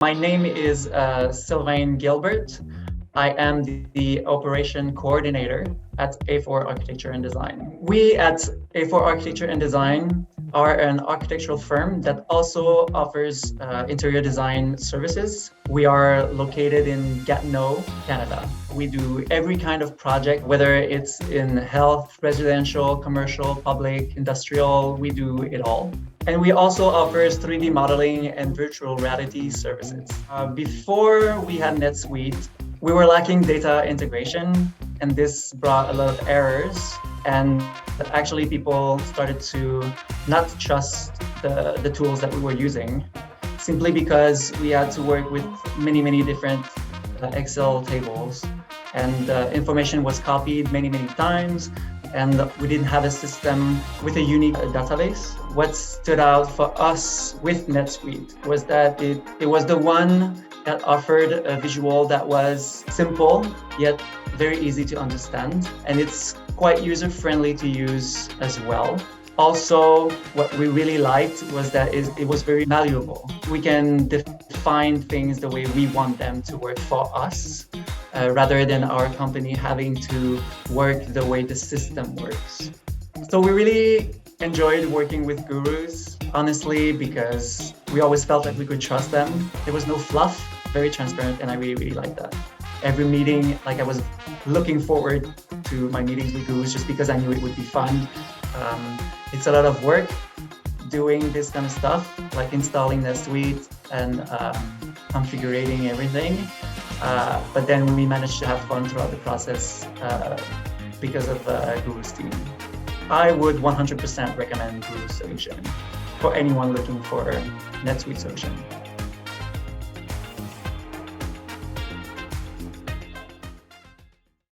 My name is Sylvain Gilbert. I am the operation coordinator at A4 Architecture and Design. We at A4 Architecture and Design are an architectural firm that also offers interior design services. We are located in Gatineau, Canada. We do every kind of project, whether it's in health, residential, commercial, public, industrial, we do it all. And we also offers 3D modeling and virtual reality services. Before we had NetSuite, we were lacking data integration, and this brought a lot of errors. And actually, people started to not trust the tools that we were using, simply because we had to work with many different Excel tables, and information was copied many times, and we didn't have a system with a unique database. What stood out for us with NetSuite was that it was the one that offered a visual that was simple, yet very easy to understand. And it's quite user-friendly to use as well. Also, what we really liked was that it was very malleable. We can define things the way we want them to work for us, rather than our company having to work the way the system works. So we really enjoyed working with gurus, honestly, because we always felt like we could trust them. There was no fluff, very transparent, and I really liked that. Every meeting, I was looking forward to my meetings with gurus just because I knew it would be fun. It's a lot of work doing this kind of stuff, like installing NetSuite and configuring everything. But then we managed to have fun throughout the process because of Guru's team. I would 100% recommend Guru's solution for anyone looking for NetSuite solution.